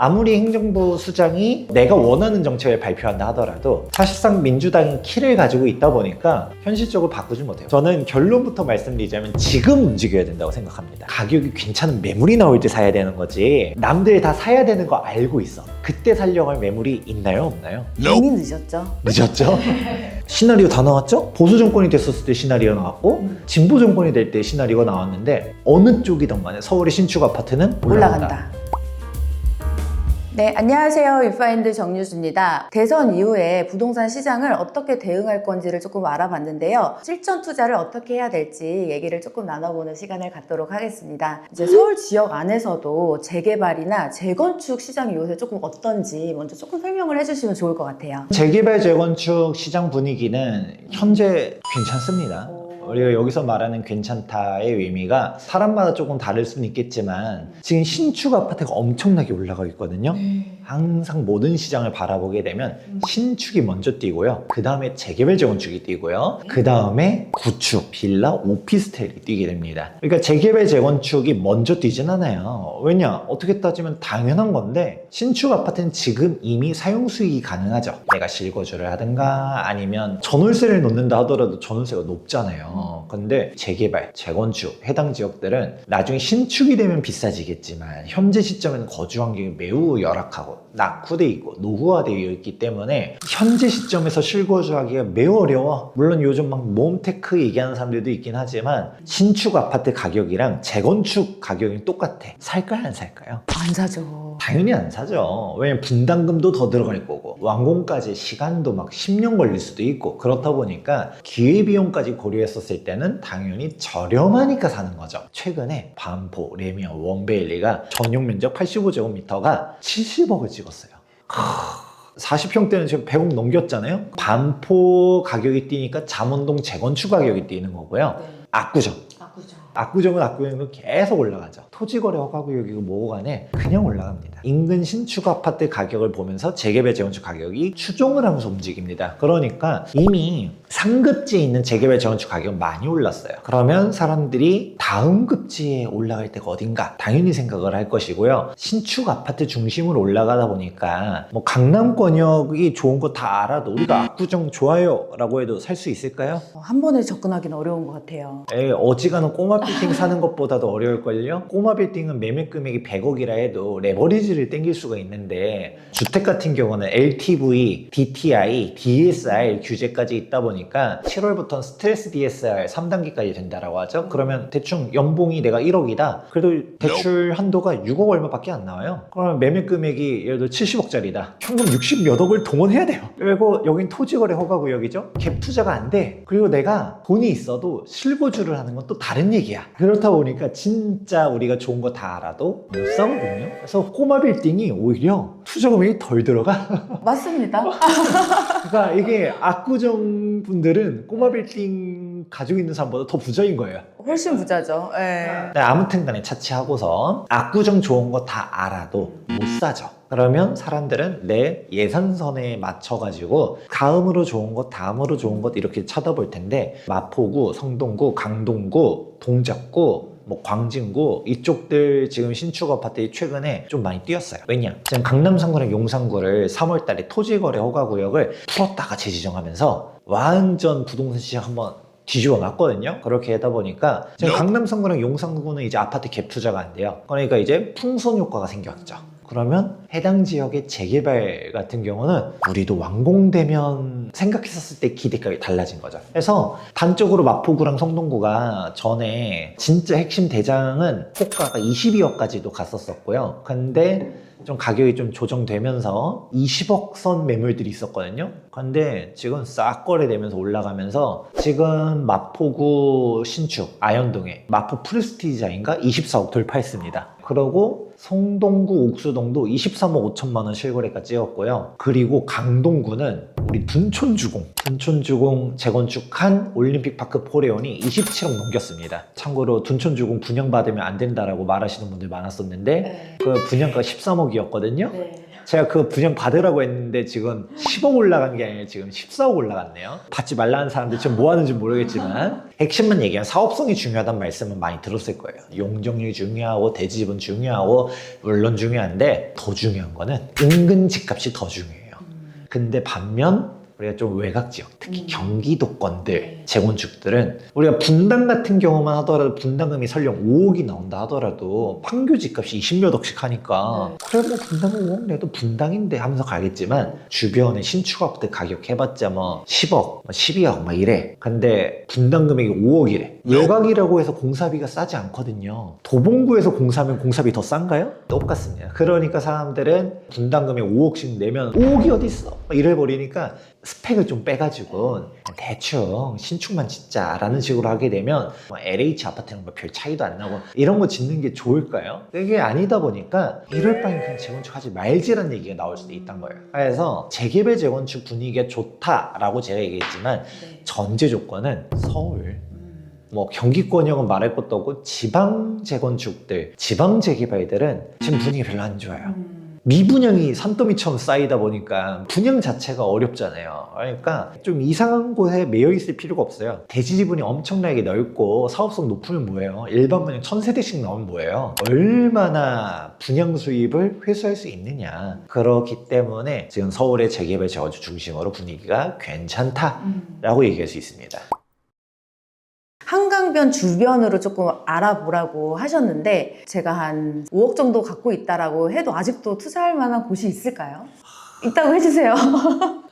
아무리 행정부 수장이 내가 원하는 정책을 발표한다 하더라도 사실상 민주당이 키를 가지고 있다 보니까 현실적으로 바꾸지 못해요. 저는 결론부터 말씀드리자면 지금 움직여야 된다고 생각합니다. 가격이 괜찮은 매물이 나올 때 사야 되는 거지, 남들이 다 사야 되는 거 알고 있어. 그때 살려고 할 매물이 있나요? 없나요? 이미 늦었죠. 늦었죠? 시나리오 다 나왔죠? 보수 정권이 됐었을 때 시나리오 나왔고 진보 정권이 될 때 시나리오가 나왔는데 어느 쪽이든 간에 서울의 신축 아파트는 올라간다. 네, 안녕하세요. 위파인드 정유주입니다. 대선 이후에 부동산 시장을 어떻게 대응할 건지를 조금 알아봤는데요. 실전 투자를 어떻게 해야 될지 얘기를 조금 나눠보는 시간을 갖도록 하겠습니다. 이제 서울 지역 안에서도 재개발이나 재건축 시장이 요새 조금 어떤지 먼저 조금 설명을 해주시면 좋을 것 같아요. 재개발 재건축 시장 분위기는 현재 괜찮습니다. 우리가 여기서 말하는 괜찮다의 의미가 사람마다 조금 다를 수는 있겠지만 지금 신축 아파트가 엄청나게 올라가고 있거든요. 항상 모든 시장을 바라보게 되면 신축이 먼저 뛰고요. 그 다음에 재개발 재건축이 뛰고요. 그 다음에 구축, 빌라, 오피스텔이 뛰게 됩니다. 그러니까 재개발 재건축이 먼저 뛰진 않아요. 왜냐? 어떻게 따지면 당연한 건데 신축 아파트는 지금 이미 사용 수익이 가능하죠. 내가 실거주를 하든가 아니면 전월세를 놓는다 하더라도 전월세가 높잖아요. 근데 재개발, 재건축 해당 지역들은 나중에 신축이 되면 비싸지겠지만 현재 시점에는 거주 환경이 매우 열악하고 낙후돼 있고 노후화되어 있기 때문에 현재 시점에서 실거주하기가 매우 어려워. 물론 요즘 막 몬테크 얘기하는 사람들도 있긴 하지만 신축 아파트 가격이랑 재건축 가격이 똑같아. 살까요 안 살까요? 안 사죠. 당연히 안 사죠. 왜냐면 분담금도 더 들어갈 거고 완공까지 시간도 막 10년 걸릴 수도 있고 그렇다 보니까 기회비용까지 고려했었을 때는 당연히 저렴하니까 사는 거죠. 최근에 반포, 레미안, 원베일리가 전용 면적 85제곱미터가 70억을 찍었어요. 40평대는 지금 100억 넘겼잖아요. 반포 가격이 뛰니까 잠원동 재건축 가격이 뛰는 거고요. 압구정. 압구정은 압구정도 계속 올라가죠. 토지거래 허가구역이고 뭐고 간에 그냥 올라갑니다. 인근 신축 아파트 가격을 보면서 재개발 재건축 가격이 추종을 하면서 움직입니다. 그러니까 이미 상급지에 있는 재개발 재건축 가격은 많이 올랐어요. 그러면 사람들이 다음 급지에 올라갈 때가 어딘가 당연히 생각을 할 것이고요. 신축 아파트 중심으로 올라가다 보니까 뭐 강남권역이 좋은 거 다 알아도 우리가 압구정 좋아요 라고 해도 살 수 있을까요? 한 번에 접근하기는 어려운 것 같아요. 어지간한 꼬마 빌딩 사는 것보다도 어려울걸요? 꼬마 빌딩은 매매 금액이 100억이라 해도 레버리지를 땡길 수가 있는데 주택 같은 경우는 LTV, DTI, DSR 규제까지 있다 보니까 7월부터는 스트레스 DSR 3단계까지 된다라고 하죠. 그러면 대충 연봉이 내가 1억이다. 그래도 대출 한도가 6억 얼마밖에 안 나와요. 그러면 매매 금액이 예를 들어 70억짜리다. 현금 60 몇 억을 동원해야 돼요. 그리고 여긴 토지거래 허가구역이죠. 갭 투자가 안 돼. 그리고 내가 돈이 있어도 실거주를 하는 건 또 다른 얘기야. 그렇다 보니까 진짜 우리가 좋은 거 다 알아도 못 사거든요. 그래서 꼬마 빌딩이 오히려 투자 금액이 덜 들어가. 맞습니다. 그러니까 이게 압구정 분들은 꼬마 빌딩 가지고 있는 사람보다 더 부자인 거예요. 훨씬 부자죠. 네. 아무튼 간에 차치하고서 압구정 좋은 거 다 알아도 못 사죠. 그러면 사람들은 내 예산선에 맞춰가지고 다음으로 좋은 것, 다음으로 좋은 것 이렇게 쳐다볼 텐데 마포구, 성동구, 강동구, 동작구, 뭐 광진구 이쪽들 지금 신축 아파트에 최근에 좀 많이 뛰었어요. 왜냐? 지금 강남 3구랑 용산구를 3월달에 토지거래 허가구역을 풀었다가 재지정하면서 완전 부동산 시장 한번 뒤집어 놨거든요. 그렇게 하다 보니까 지금 강남 3구랑 용산구는 이제 아파트 갭 투자가 안 돼요. 그러니까 이제 풍선 효과가 생겼죠. 그러면 해당 지역의 재개발 같은 경우는 우리도 완공되면 생각했었을 때 기대감이 달라진 거죠. 그래서 단적으로 마포구랑 성동구가 전에 진짜 핵심 대장은 호가가 22억까지도 갔었었고요. 근데 좀 가격이 좀 조정되면서 20억 선 매물들이 있었거든요. 근데 지금 싹 거래되면서 올라가면서 지금 마포구 신축 아현동에 마포 프레스티지자인가 24억 돌파했습니다. 그러고 성동구 옥수동도 23억 5천만 원 실거래가 찍었고요. 그리고 강동구는 우리 둔촌주공 재건축한 올림픽파크 포레온이 27억 넘겼습니다. 참고로 둔촌주공 분양받으면 안 된다라고 말하시는 분들 많았었는데 그 분양가가 13억이었거든요. 제가 그 분양 받으라고 했는데 지금 10억 올라간 게 아니라 지금 14억 올라갔네요. 받지 말라는 사람들 지금 뭐 하는지 모르겠지만 핵심만 얘기하면 사업성이 중요하다는 말씀은 많이 들었을 거예요. 용적률이 중요하고 대지집은 중요하고 물론 중요한데 더 중요한 거는 은근 집값이 더 중요해요. 근데 반면 우리가 좀 외곽 지역, 특히 경기도권들 재건축들은 우리가 분당 같은 경우만 하더라도 분담금이 설령 5억이 나온다 하더라도 판교 집값이 20몇 억씩 하니까 그래 뭐 분담금 5억 내도 분당인데 하면서 가겠지만 주변에 신축업들 가격 해봤자 뭐 10억, 12억 막 이래. 근데 분담금액이 5억이래. 외곽이라고 해서 공사비가 싸지 않거든요. 도봉구에서 공사하면 공사비 더 싼가요? 똑같습니다. 그러니까 사람들은 분담금에 5억씩 내면 5억이 어딨어? 막 이래버리니까 스펙을 좀 빼가지고 대충 신축만 짓자라는 식으로 하게 되면 뭐 LH 아파트랑 뭐 별 차이도 안 나고 이런 거 짓는 게 좋을까요? 그게 아니다 보니까 이럴 바엔 그냥 재건축 하지 말지라는 얘기가 나올 수도 있단 거예요. 그래서 재개발 재건축 분위기가 좋다라고 제가 얘기했지만 전제 조건은 서울 뭐 경기권역은 말할 것도 없고 지방 재건축들, 지방 재개발들은 지금 분위기 별로 안 좋아요. 미분양이 산더미처럼 쌓이다 보니까 분양 자체가 어렵잖아요. 그러니까 좀 이상한 곳에 매여 있을 필요가 없어요. 대지 지분이 엄청나게 넓고 사업성 높으면 뭐예요? 일반 분양 1000세대씩 나오면 뭐예요? 얼마나 분양 수입을 회수할 수 있느냐. 그렇기 때문에 지금 서울의 재개발 재건축 중심으로 분위기가 괜찮다라고 얘기할 수 있습니다. 한강변 주변으로 조금 알아보라고 하셨는데 제가 한 5억 정도 갖고 있다라고 해도 아직도 투자할 만한 곳이 있을까요? 있다고 해주세요.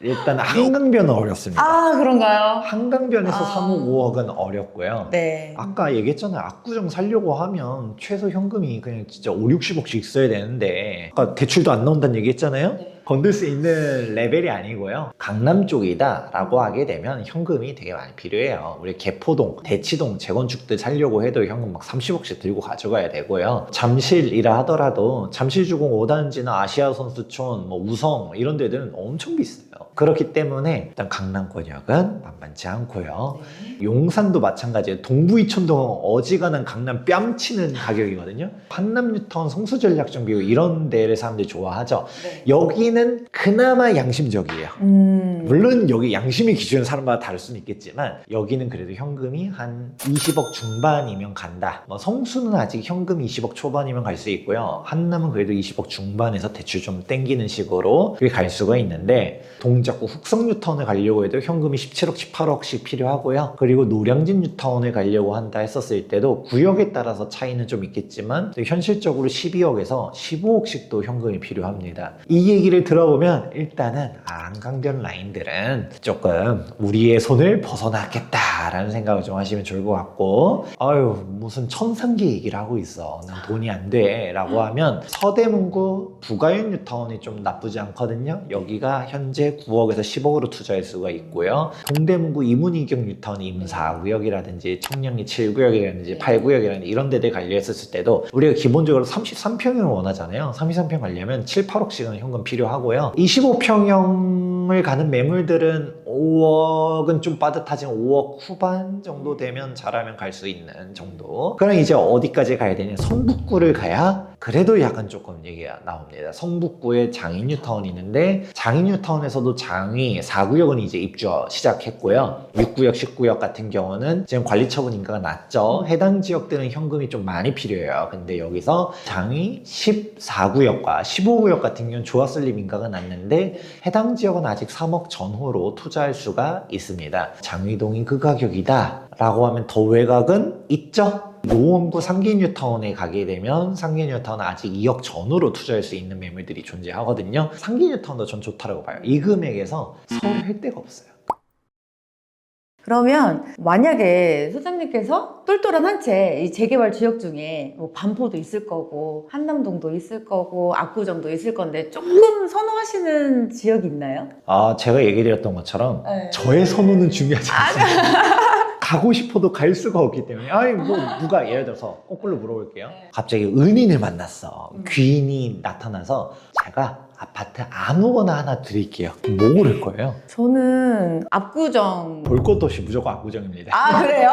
일단 한강변은 어렵습니다. 아, 그런가요? 한강변에서 3억, 5억은 어렵고요. 네. 아까 얘기했잖아요. 압구정 살려고 하면 최소 현금이 그냥 진짜 5, 60억씩 있어야 되는데 아까 대출도 안 나온다는 얘기 했잖아요. 건들 수 있는 레벨이 아니고요. 강남 쪽이다 라고 하게 되면 현금이 되게 많이 필요해요. 우리 개포동, 대치동 재건축들 살려고 해도 현금 막 30억씩 들고 가져가야 되고요. 잠실이라 하더라도 잠실주공 5단지나 아시아선수촌, 뭐 우성 이런 데들은 엄청 비싸요. 그렇기 때문에 일단 강남권역은 만만치 않고요. 용산도 마찬가지예요. 동부이촌동은 어지간한 강남 뺨치는 가격이거든요. 한남뉴타운, 성수전략정비구 이런 데를 사람들이 좋아하죠. 여기는 그나마 양심적이에요. 물론 여기 양심의 기준은 사람마다 다를 수는 있겠지만 여기는 그래도 현금이 한 20억 중반이면 간다. 뭐 성수는 아직 현금 20억 초반이면 갈 수 있고요. 한남은 그래도 20억 중반에서 대출 좀 땡기는 식으로 그게 갈 수가 있는데 동작구 흑성뉴타운에 가려고 해도 현금이 17억, 18억씩 필요하고요. 그리고 노량진 뉴타운에 가려고 한다 했었을 때도 구역에 따라서 차이는 좀 있겠지만 현실적으로 12억에서 15억씩도 현금이 필요합니다. 이 얘기를 들어보면 일단은 한강변 라인들은 조금 우리의 손을 벗어났겠다라는 생각을 좀 하시면 좋을 것 같고 아유 무슨 천상계 얘기를 하고 있어. 난 돈이 안 돼 라고 하면 서대문구 부가연 뉴타운이 좀 나쁘지 않거든요. 여기가 현재 9억에서 10억으로 투자할 수가 있고요. 동대문구 이문이경 뉴타운이 이문 4구역이라든지 청량리 7구역이라든지 8구역이라든지 이런 데들 가려 했었을 때도 우리가 기본적으로 33평형을 원하잖아요. 33평 가려면 7, 8억씩은 현금 필요하고요. 25평형을 가는 매물들은 5억은 좀 빠듯하지만 5억 후반 정도 되면 잘하면 갈 수 있는 정도. 그럼 이제 어디까지 가야 되냐? 성북구를 가야 그래도 약간 조금 얘기가 나옵니다. 성북구에 장인뉴타운이 있는데 장인뉴타운에서도 장위 4구역은 이제 입주 시작했고요. 6구역, 10구역 같은 경우는 지금 관리처분 인가가 났죠. 해당 지역들은 현금이 좀 많이 필요해요. 근데 여기서 장위 14구역과 15구역 같은 경우는 조합설립 인가가 났는데 해당 지역은 아직 3억 전후로 투자할 수가 있습니다. 장위동이 그 가격이다 라고 하면 더 외곽은 있죠. 노원구 상계뉴타운에 가게 되면 상계뉴타운은 아직 2억 전후로 투자할 수 있는 매물들이 존재하거든요. 상계뉴타운도 전 좋다고 봐요. 이 금액에서 서울 할 데가 없어요. 그러면 만약에 소장님께서 똘똘한 한 채 이 재개발 지역 중에 뭐 반포도 있을 거고 한남동도 있을 거고 압구정도 있을 건데 조금 선호하시는 지역이 있나요? 제가 얘기 드렸던 것처럼 저의 선호는 중요하지 않습니다. 가고 싶어도 갈 수가 없기 때문에 아니 뭐 누가 예를 들어서 거꾸로 물어볼게요. 갑자기 은인을 만났어. 귀인이 나타나서 제가 아파트 아무거나 하나 드릴게요. 뭐 고를 거예요? 저는 압구정. 볼 것도 없이 무조건 압구정입니다. 아, 그래요?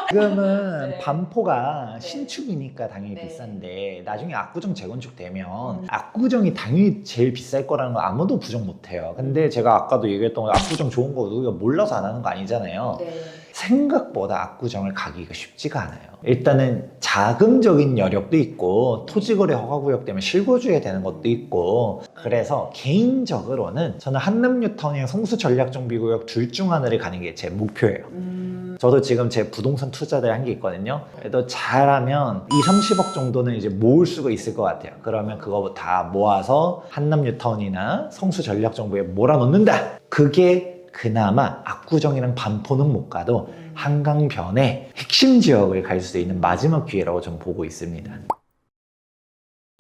지금은 네. 반포가 네. 신축이니까 당연히 네. 비싼데 나중에 압구정 재건축 되면 압구정이 당연히 제일 비쌀 거라는 거 아무도 부정 못해요. 근데 제가 아까도 얘기했던 거 압구정 좋은 거 우리가 몰라서 안 하는 거 아니잖아요. 네. 생각보다 압구정을 가기가 쉽지가 않아요. 일단은 자금적인 여력도 있고 토지거래 허가구역 때문에 실거주해야 되는 것도 있고, 그래서 개인적으로는 저는 한남뉴타운이랑 성수전략정비구역 둘 중 하나를 가는 게 제 목표예요. 저도 지금 제 부동산 투자를 한 게 있거든요. 그래도 잘하면 2, 30억 정도는 이제 모을 수가 있을 것 같아요. 그러면 그거 다 모아서 한남뉴타운이나 성수전략정비에 몰아넣는다. 그게 그나마 압구정이랑 반포는 못 가도 한강변의 핵심 지역을 갈 수 있는 마지막 기회라고 저는 보고 있습니다.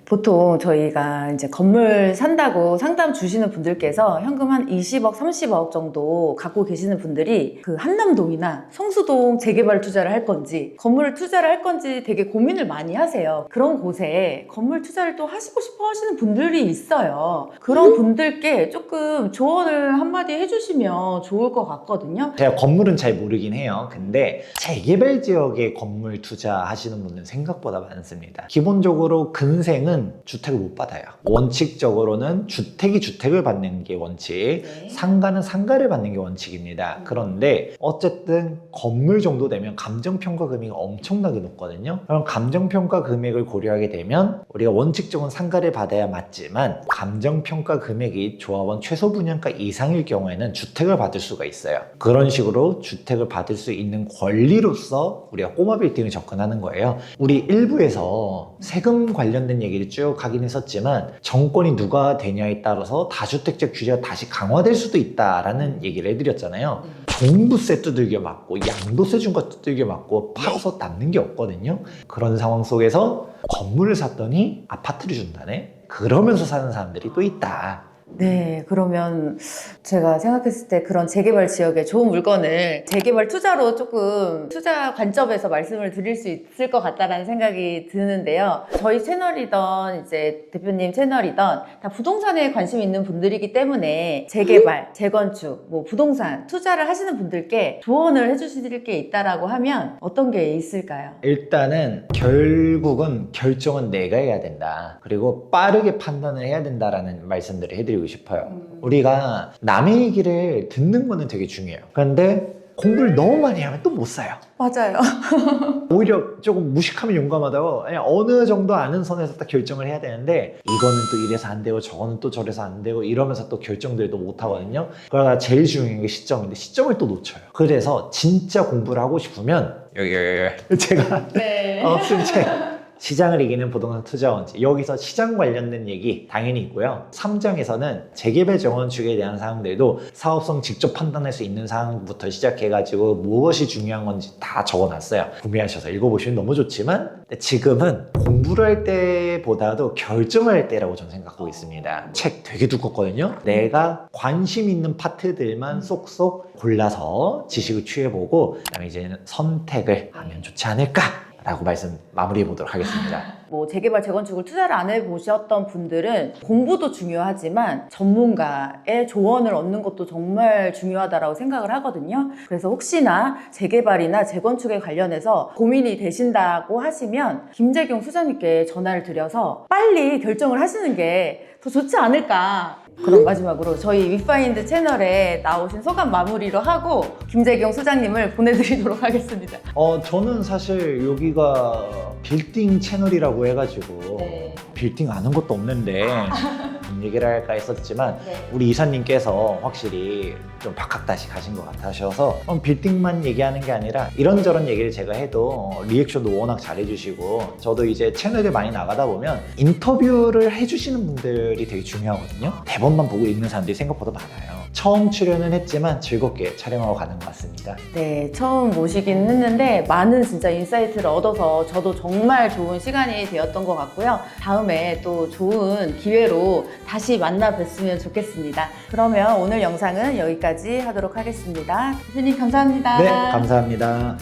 보통 저희가 이제 건물 산다고 상담 주시는 분들께서 현금 한 20억, 30억 정도 갖고 계시는 분들이 그 한남동이나 성수동 재개발 투자를 할 건지 건물을 투자를 할 건지 되게 고민을 많이 하세요. 그런 곳에 건물 투자를 또 하시고 싶어 하시는 분들이 있어요. 그런 분들께 조금 조언을 한마디 해주시면 좋을 것 같거든요. 제가 건물은 잘 모르긴 해요. 근데 재개발 지역에 건물 투자하시는 분들은 생각보다 많습니다. 기본적으로 근생은 주택을 못 받아요. 원칙적으로는 주택이 주택을 받는 게 원칙, 네. 상가는 상가를 받는 게 원칙입니다. 그런데 어쨌든 건물 정도 되면 감정평가 금액이 엄청나게 높거든요. 그럼 감정평가 금액을 고려하게 되면 우리가 원칙적으로 상가를 받아야 맞지만 감정평가 금액이 조합원 최소 분양가 이상일 경우에는 주택을 받을 수가 있어요. 그런 식으로 주택을 받을 수 있는 권리로서 우리가 꼬마 빌딩을 접근하는 거예요. 우리 1부에서 세금 관련된 얘기를 쭉 하긴 했었지만 정권이 누가 되냐에 따라서 다주택자 규제가 다시 강화될 수도 있다라는 얘기를 해드렸잖아요. 종부세 두들겨 맞고 양도세 중과 두들겨 맞고 팔아서 남는 게 없거든요. 그런 상황 속에서 건물을 샀더니 아파트를 준다네? 그러면서 사는 사람들이 또 있다. 네, 그러면 제가 생각했을 때 그런 재개발 지역에 좋은 물건을 재개발 투자로 조금 투자 관점에서 말씀을 드릴 수 있을 것 같다라는 생각이 드는데요. 저희 채널이던 이제 대표님 채널이던 다 부동산에 관심 있는 분들이기 때문에 재개발, 재건축, 뭐 부동산 투자를 하시는 분들께 조언을 해주실 게 있다라고 하면 어떤 게 있을까요? 일단은 결국은 결정은 내가 해야 된다. 그리고 빠르게 판단을 해야 된다라는 말씀들을 해드리고 싶어요. 우리가 남의 얘기를 듣는 거는 되게 중요해요. 그런데 공부를 너무 많이 하면 또 못 사요. 맞아요. 오히려 조금 무식하면 용감하다고 그냥 어느 정도 아는 선에서 딱 결정을 해야 되는데 이거는 또 이래서 안 되고 저거는 또 저래서 안 되고 이러면서 또 결정들도 못 하거든요. 그러다 제일 중요한 게 시점인데 시점을 또 놓쳐요. 그래서 진짜 공부를 하고 싶으면 여기 제가 네. 쓴 책 시장을 이기는 부동산 투자 원칙, 여기서 시장 관련된 얘기 당연히 있고요. 3장에서는 재개발 재건축에 대한 사항들도 사업성 직접 판단할 수 있는 사항부터 시작해가지고 무엇이 중요한 건지 다 적어놨어요. 구매하셔서 읽어보시면 너무 좋지만 지금은 공부를 할 때보다도 결정을 할 때라고 저는 생각하고 있습니다. 책 되게 두껍거든요. 내가 관심 있는 파트들만 쏙쏙 골라서 지식을 취해보고 그다음에 이제는 선택을 하면 좋지 않을까 라고 말씀 마무리해 보도록 하겠습니다. 뭐 재개발, 재건축을 투자를 안 해보셨던 분들은 공부도 중요하지만 전문가의 조언을 얻는 것도 정말 중요하다고 생각을 하거든요. 그래서 혹시나 재개발이나 재건축에 관련해서 고민이 되신다고 하시면 김재경 수장님께 전화를 드려서 빨리 결정을 하시는 게 더 좋지 않을까. 그럼 마지막으로 저희 위파인드 채널에 나오신 소감 마무리로 하고 김재경 수장님을 보내드리도록 하겠습니다. 저는 사실 여기가 빌딩 채널이라고 해가지고 빌딩 아는 것도 없는데 얘기를 할까 했었지만 우리 이사님께서 확실히 좀 박학다시 가신 것 같으셔서 빌딩만 얘기하는 게 아니라 이런저런 얘기를 제가 해도 리액션도 워낙 잘해주시고, 저도 이제 채널에 많이 나가다 보면 인터뷰를 해주시는 분들이 되게 중요하거든요. 대본만 보고 있는 사람들이 생각보다 많아요. 처음 출연은 했지만 즐겁게 촬영하고 가는 것 같습니다. 네, 처음 모시긴 했는데 많은 진짜 인사이트를 얻어서 저도 정말 좋은 시간이 되었던 것 같고요. 다음에 또 좋은 기회로 다시 만나 뵀으면 좋겠습니다. 그러면 오늘 영상은 여기까지 하도록 하겠습니다. 대표님 감사합니다. 네, 감사합니다.